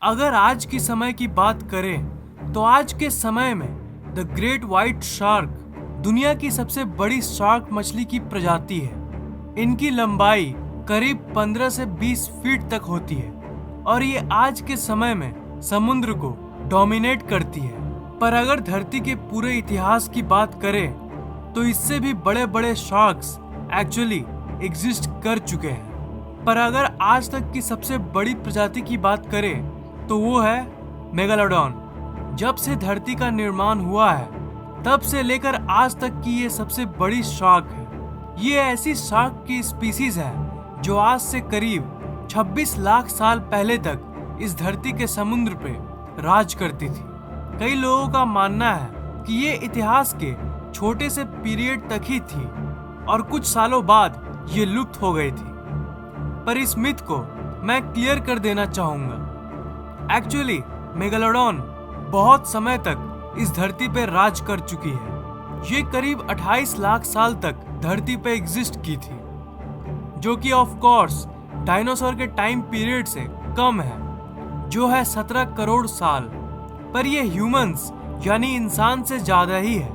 अगर आज की समय की बात करें तो आज के समय में द ग्रेट व्हाइट शार्क दुनिया की सबसे बड़ी शार्क मछली की प्रजाति है। इनकी लंबाई करीब 15 से 20 फीट तक होती है और ये आज के समय में समुद्र को डोमिनेट करती है। पर अगर धरती के पूरे इतिहास की बात करें तो इससे भी बड़े बड़े शार्क्स एक्चुअली एग्जिस्ट कर चुके हैं। पर अगर आज तक की सबसे बड़ी प्रजाति की बात करें तो वो है मेगालोडॉन। जब से धरती का निर्माण हुआ है तब से लेकर आज तक की ये सबसे बड़ी शार्क है। ये ऐसी शार्क की स्पीसीज है जो आज से करीब 26 लाख साल पहले तक इस धरती के समुद्र पे राज करती थी। कई लोगों का मानना है कि ये इतिहास के छोटे से पीरियड तक ही थी और कुछ सालों बाद ये लुप्त हो गई थी। पर इस मिथ को मैं क्लियर कर देना चाहूंगा। एक्चुअली मेगालोडॉन बहुत समय तक इस धरती पर राज कर चुकी है। ये करीब 28 लाख साल तक धरती पे एग्जिस्ट की थी, जो कि ऑफ कोर्स डायनासोर के टाइम पीरियड से कम है, जो है 17 करोड़ साल। पर ये ह्यूमंस यानी इंसान से ज्यादा ही है,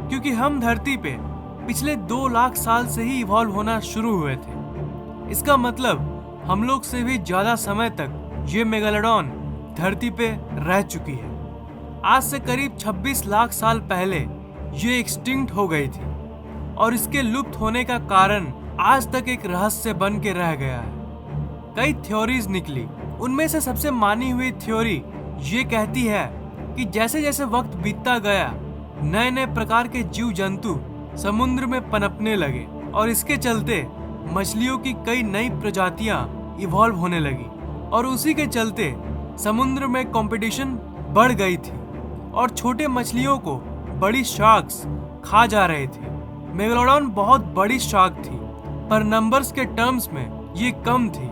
क्योंकि हम धरती पे पिछले 2 लाख साल से ही इवॉल्व होना शुरू हुए थे। इसका मतलब हम लोग से भी ज्यादा समय तक ये मेगालोडॉन धरती पे रह चुकी है। आज से करीब 26 लाख साल पहले ये एक्सटिंक्ट हो गई थी और इसके लुप्त होने का कारण आज तक एक रहस्य बन के रह गया है। कई थ्योरीज निकली, उनमें से सबसे मानी हुई थ्योरी ये कहती है कि जैसे जैसे वक्त बीतता गया नए नए प्रकार के जीव जंतु समुद्र में पनपने लगे और इसके चलते मछलियों की कई नई प्रजातियां इवॉल्व होने लगी और उसी के चलते समुद्र में कंपटीशन बढ़ गई थी और छोटे मछलियों को बड़ी शार्क्स खा जा रहे थे। मेगालोडॉन बहुत बड़ी शार्क थी, पर नंबर्स के टर्म्स में ये कम थी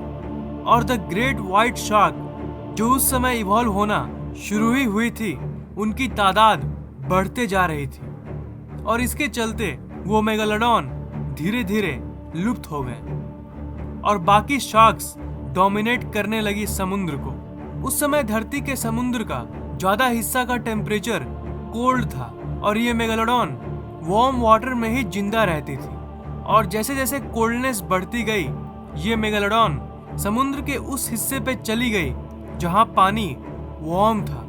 और द ग्रेट व्हाइट शार्क जो उस समय इवॉल्व होना शुरू ही हुई थी, उनकी तादाद बढ़ते जा रही थी और इसके चलते वो मेगालोडॉन धीरे धीरे लुप्त हो गए और बाकी शार्क्स डोमिनेट करने लगी समुद्र को। उस समय धरती के समुद्र का ज्यादा हिस्सा का टेम्परेचर कोल्ड था और ये मेगालोडॉन वार्म वाटर में ही जिंदा रहती थी और जैसे जैसे कोल्डनेस बढ़ती गई ये मेगालोडॉन समुद्र के उस हिस्से पे चली गई जहां पानी वार्म था।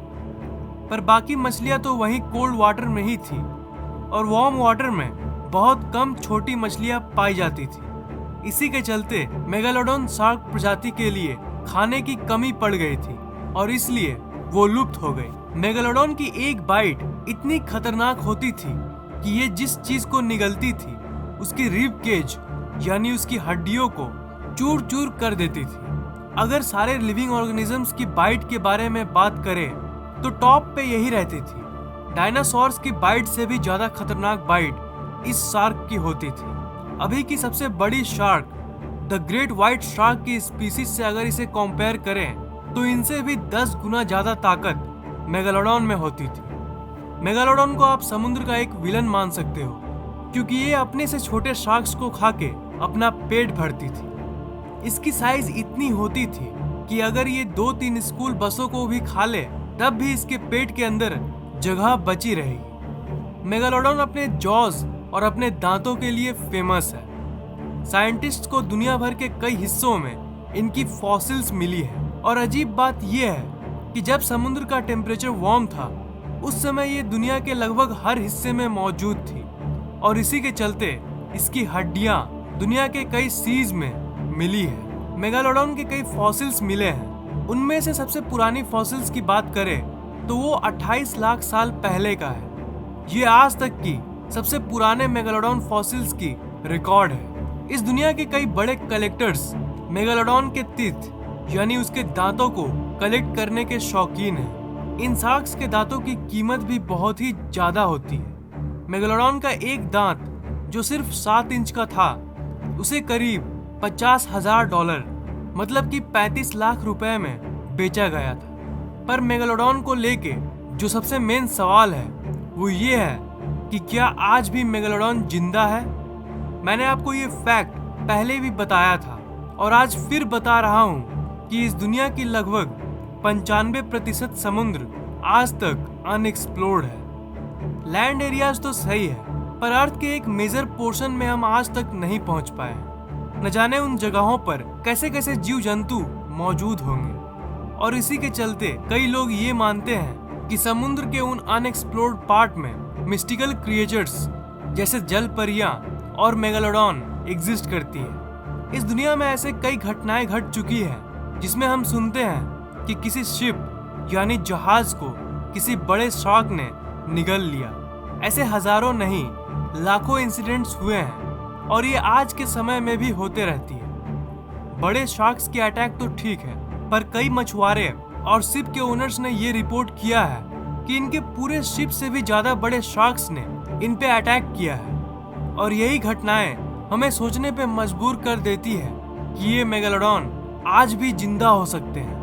पर बाकी मछलियां तो वहीं कोल्ड वाटर में ही थी और वार्म वाटर में बहुत कम छोटी मछलियां पाई जाती थी। इसी के चलते मेगालोडॉन शार्क प्रजाति के लिए खाने की कमी पड़ गई थी और इसलिए वो लुप्त हो गई। मेगालोडॉन की एक बाइट इतनी खतरनाक होती थी कि ये जिस चीज को निगलती थी उसकी रिब केज यानी उसकी हड्डियों को चूर चूर कर देती थी। अगर सारे लिविंग ऑर्गेनिजम्स की बाइट के बारे में बात करें तो टॉप पे यही रहती थी। डायनासोर्स की बाइट से भी ज्यादा खतरनाक बाइट इस शार्क की होती थी। अभी की सबसे बड़ी shark the great white shark की स्पीसीज से अगर इसे कंपेयर करें तो इनसे भी 10 गुना ज्यादा ताकत मेगालोडॉन में होती थी। मेगालोडॉन को आप समुद्र का एक विलन मान सकते हो, क्योंकि ये अपने से छोटे शार्क्स को खा के अपना पेट भरती थी। इसकी साइज इतनी होती थी कि अगर ये 2-3 स्कूल बसों को भी खा ले तब भी इसके पेट के अंदर जगह बची रहेगी। मेगालोडॉन अपने जॉज और अपने दांतों के लिए फेमस है। साइंटिस्ट को दुनिया भर के कई हिस्सों में इनकी फॉसिल्स मिली है और अजीब बात यह है कि जब समुद्र का टेम्परेचर वार्म था उस समय ये दुनिया के लगभग हर हिस्से में मौजूद थी और इसी के चलते इसकी हड्डियां दुनिया के कई सीज में मिली है। मेगालोडॉन के कई फॉसिल्स मिले हैं। उनमें से सबसे पुरानी फॉसिल्स की बात करें तो वो 28 लाख साल पहले का है। ये आज तक की सबसे पुराने मेगालोडॉन फॉसिल्स की रिकॉर्ड है। इस दुनिया के कई बड़े कलेक्टर्स मेगालोडॉन के टीथ यानी उसके दांतों को कलेक्ट करने के शौकीन हैं। इन शार्क्स के दांतों की कीमत भी बहुत ही ज्यादा होती है। मेगालोडॉन का एक दांत जो सिर्फ 7 इंच का था उसे करीब $50,000 मतलब कि 35 लाख रुपए में बेचा गया था। पर मेगालोडॉन को लेके जो सबसे मेन सवाल है वो ये है कि क्या आज भी मेगालोडॉन जिंदा है। मैंने आपको ये फैक्ट पहले भी बताया था और आज फिर बता रहा हूँ कि इस दुनिया की लगभग 95% समुद्र आज तक अनएक्सप्लोर्ड है। लैंड एरियाज तो सही है, पर अर्थ के एक मेजर पोर्शन में हम आज तक नहीं पहुंच पाए। न जाने उन जगहों पर कैसे कैसे जीव जंतु मौजूद होंगे, और इसी के चलते कई लोग ये मानते हैं कि समुद्र के उन अनएक्सप्लोर्ड पार्ट में मिस्टिकल क्रिएचर्स जैसे जल परियां और मेगालोडॉन एग्जिस्ट करती है। इस दुनिया में ऐसे कई घटनाएं घट चुकी हैं जिसमें हम सुनते हैं कि किसी शिप यानी जहाज को किसी बड़े शार्क ने निगल लिया। ऐसे हजारों नहीं लाखों इंसिडेंट्स हुए हैं और ये आज के समय में भी होते रहती है। बड़े शार्क्स के अटैक तो ठीक है, पर कई मछुआरे और शिप के ओनर्स ने ये रिपोर्ट किया है कि इनके पूरे शिप से भी ज्यादा बड़े शार्क्स ने इन पे अटैक किया है। और यही घटनाएं हमें सोचने पे मजबूर कर देती है कि ये मेगालोडॉन आज भी जिंदा हो सकते हैं।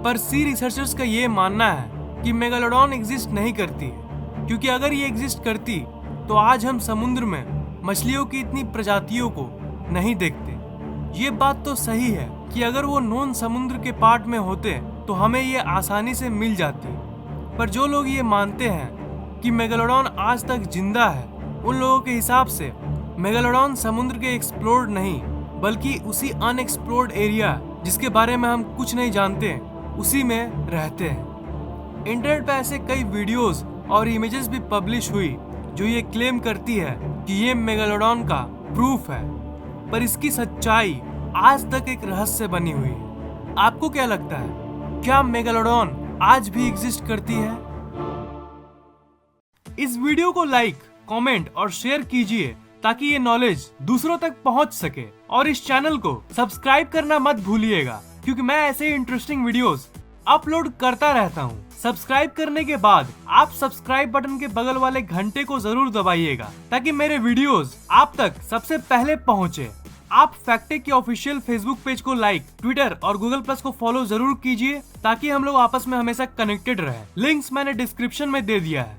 पर सी रिसर्चर्स का ये मानना है कि मेगालोडॉन एग्जिस्ट नहीं करती है, क्योंकि अगर ये एग्जिस्ट करती तो आज हम समुद्र में मछलियों की इतनी प्रजातियों को नहीं देखते। ये बात तो सही है कि अगर वो नॉन समुद्र के पार्ट में होते तो हमें ये आसानी से मिल जाती, पर जो लोग ये मानते हैं कि मेगालोडॉन आज तक जिंदा है, उन लोगों के हिसाब से मेगालोडॉन समुद्र के एक्सप्लोर्ड नहीं बल्कि उसी अनएक्सप्लोर्ड एरिया जिसके बारे में हम कुछ नहीं जानते उसी में रहते हैं। इंटरनेट पे ऐसे कई वीडियोस और इमेजेस भी पब्लिश हुई जो ये क्लेम करती है कि ये मेगालोडॉन का प्रूफ है, पर इसकी सच्चाई आज तक एक रहस्य बनी हुई है। आपको क्या लगता है, क्या मेगालोडॉन आज भी एग्जिस्ट करती है? इस वीडियो को लाइक, कमेंट और शेयर कीजिए ताकि ये नॉलेज दूसरों तक पहुंच सके, और इस चैनल को सब्सक्राइब करना मत भूलिएगा क्योंकि मैं ऐसे इंटरेस्टिंग वीडियोस अपलोड करता रहता हूं। सब्सक्राइब करने के बाद आप सब्सक्राइब बटन के बगल वाले घंटे को जरूर दबाइएगा ताकि मेरे वीडियोस आप तक सबसे पहले पहुंचे। आप फैक्टेक के ऑफिशियल फेसबुक पेज को लाइक, ट्विटर और गूगल प्लस को फॉलो जरूर कीजिए ताकि हम लोग आपस में हमेशा कनेक्टेड रहे। लिंक्स मैंने डिस्क्रिप्शन में दे दिया है।